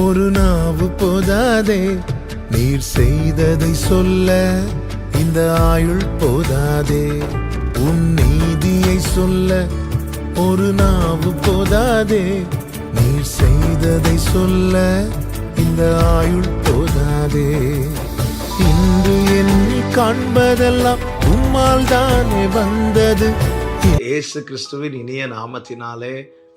ஒரு நாவு போதாதே நீர் செய்ததை சொல்ல, இந்த ஆயுள் போதாதே உன் நீதியை சொல்ல. ஒரு நாவு போதாதே நீர் செய்ததை சொல்ல, இந்த ஆயுள் போதாதே. இன்று என்னை காண்பதெல்லாம் உம்மால் தானே வந்தது. இயேசு கிறிஸ்துவின் இனிய நாமத்தினாலே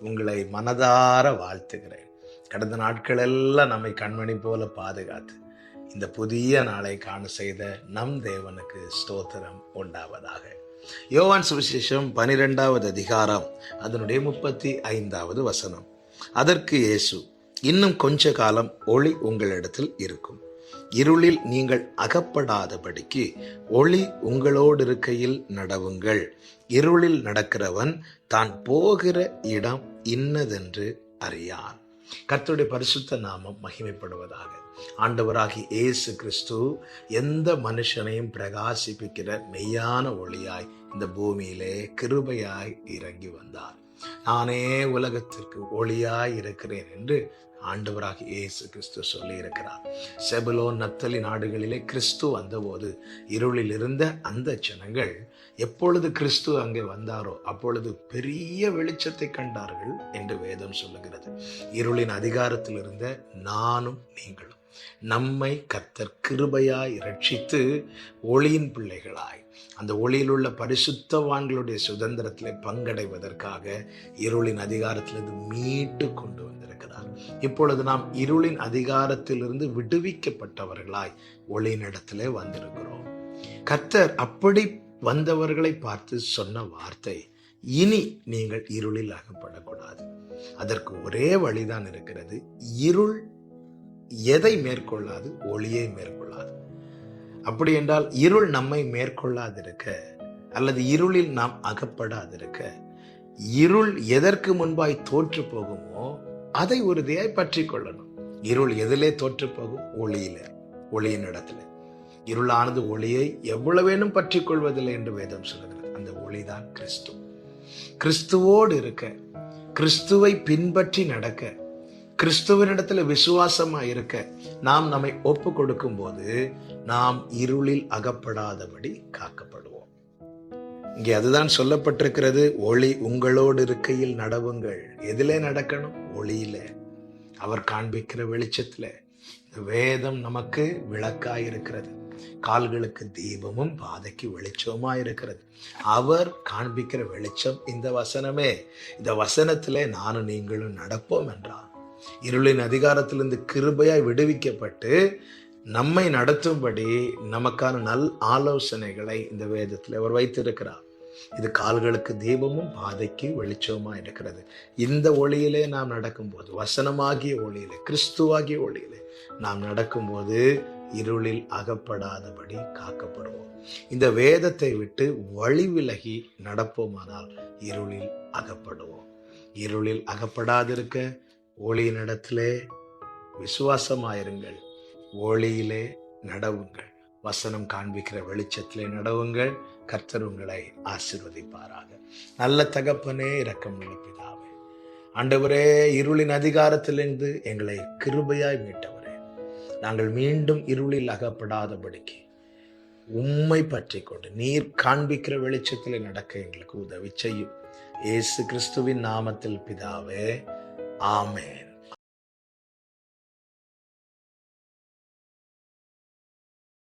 உங்களை மனதார வாழ்த்துகிறேன். கடந்த நாட்கள் எல்லாம் நம்மை கண்மணி போல பாதுகாத்து இந்த புதிய நாளை காண செய்த நம் தேவனுக்கு ஸ்தோத்திரம் உண்டாவதாக. யோவான் சுவிசேஷம் 12வது அதிகாரம் அதனுடைய 35வது வசனம். அதற்கு இயேசு, இன்னும் கொஞ்ச காலம் ஒளி உங்களிடத்தில் இருக்கும், இருளில் நீங்கள் அகப்படாதபடிக்கு ஒளி உங்களோடு இருக்கையில் நடவுங்கள். இருளில் நடக்கிறவன் தான் போகிற இடம் இன்னதென்று அறியான். கர்த்தருடைய பரிசுத்த நாமம் மகிமைப்படுவதாக. ஆண்டவராகி இயேசு கிறிஸ்து எந்த மனுஷனையும் பிரகாசிப்பிக்கிற மெய்யான ஒளியாய் இந்த பூமியிலே கிருபையாய் இறங்கி வந்தார். நானே உலகத்திற்கு ஒளியாய் இருக்கிறேன் என்று ஆண்டவராக இயேசு கிறிஸ்து சொல்லி இருக்கிறார். செபுலோன் நப்தலி நாடுகளிலே கிறிஸ்து வந்தபோது இருளில் இருந்த அந்த ஜனங்கள் எப்பொழுது கிறிஸ்து அங்கே வந்தாரோ அப்பொழுது பெரிய வெளிச்சத்தை கண்டார்கள் என்று வேதம் சொல்லுகிறது. இருளின் அதிகாரத்தில் இருந்த நானும் நீங்களும் நம்மை கர்த்தர் கிருபையாய் இரட்சித்து ஒளியின் பிள்ளைகளாய் அந்த ஒளியில் உள்ள பரிசுத்தவான்களுடைய சுதந்திரத்திலே பங்கடைவதற்காக இருளின் அதிகாரத்திலிருந்து மீட்டு கொண்டு வந்திருக்கிறார். இப்பொழுது நாம் இருளின் அதிகாரத்திலிருந்து விடுவிக்கப்பட்டவர்களாய் ஒளியினிடத்திலே வந்திருக்கிறோம். கர்த்தர் அப்படி வந்தவர்களை பார்த்து சொன்ன வார்த்தை, இனி நீங்கள் இருளில் அகப்படக்கூடாது. அதற்கு ஒரே வழிதான் இருக்கிறது. இருள் எதை மேற்கொள்ளாது? ஒளியை மேற்கொள்ளாது. அப்படி என்றால் இருள் நம்மை மேற்கொள்ளாதிருக்க அல்லது இருளில் நாம் அகப்படாதிருக்க, இருள் எதற்கு முன்பாய் தோற்று போகுமோ அதை உறுதியாய் பற்றி கொள்ளணும். இருள் எதிலே தோற்று போகும்? ஒளியில, ஒளியின் இடத்துல. இருளானது ஒளியை எவ்வளவேனும் பற்றி கொள்வதில்லை என்று வேதம் சொல்லுகிறது. அந்த ஒளிதான் கிறிஸ்து. கிறிஸ்துவோடு இருக்க, கிறிஸ்துவை பின்பற்றி நடக்க, கிறிஸ்துவனிடத்துல விசுவாசமா இருக்க நாம் நம்மை ஒப்பு கொடுக்கும் போது நாம் இருளில் அகப்படாதபடி காக்கப்படுவோம். இங்கே அதுதான் சொல்லப்பட்டிருக்கிறது. ஒளி உங்களோடு இருக்கையில் நடவுங்கள். எதிலே நடக்கணும்? ஒளியில, அவர் காண்பிக்கிற வெளிச்சத்துல. இந்த வேதம் நமக்கு விளக்காய் இருக்கிறது, கால்களுக்கு தீபமும் பாதைக்கு வெளிச்சமா இருக்கிறது. அவர் காண்பிக்கிற வெளிச்சம் இந்த வசனமே. இந்த வசனத்திலே நானும் நீங்களும் நடப்போம் என்றார். இருளின் அதிகாரத்திலிருந்து கிருபையாய் விடுவிக்கப்பட்டு நம்மை நடத்தும்படி நமக்கான நல் ஆலோசனைகளை இந்த வேதத்தில் அவர் வைத்திருக்கிறார். இது கால்களுக்கு தீபமும் பாதைக்கு வெளிச்சமா இருக்கிறது. இந்த ஒளியிலே நாம் நடக்கும்போது, வசனமாகிய ஒளியிலே, கிறிஸ்துவாகிய ஒளியிலே நாம் நடக்கும்போது இருளில் அகப்படாதபடி காக்கப்படுவோம். இந்த வேதத்தை விட்டு வழி விலகி நடப்போமானால் இருளில் அகப்படுவோம். இருளில் அகப்படாதிருக்க ஒளியினிடத்திலே விசுவாசமாயிருங்கள், ஒளியிலே நடவுங்கள், வசனம் காண்பிக்கிற வெளிச்சத்திலே நடவுங்கள். கர்த்தர் உங்களை ஆசீர்வதிப்பாராக. நல்ல தகப்பனே, இரக்கமுள்ள பிதாவே, ஆண்டவரே, இருளின் அதிகாரத்திலிருந்து எங்களை கிருபையாய் மீட்டவரே, நாங்கள் மீண்டும் இருளில் அகப்படாதபடிக்கு உம்மை பற்றி கொண்டு நீர் காண்பிக்கிற வெளிச்சத்திலே நடக்க எங்களுக்கு உதவி செய்யும். இயேசு கிறிஸ்துவின் நாமத்தில் பிதாவே, ஆமென்.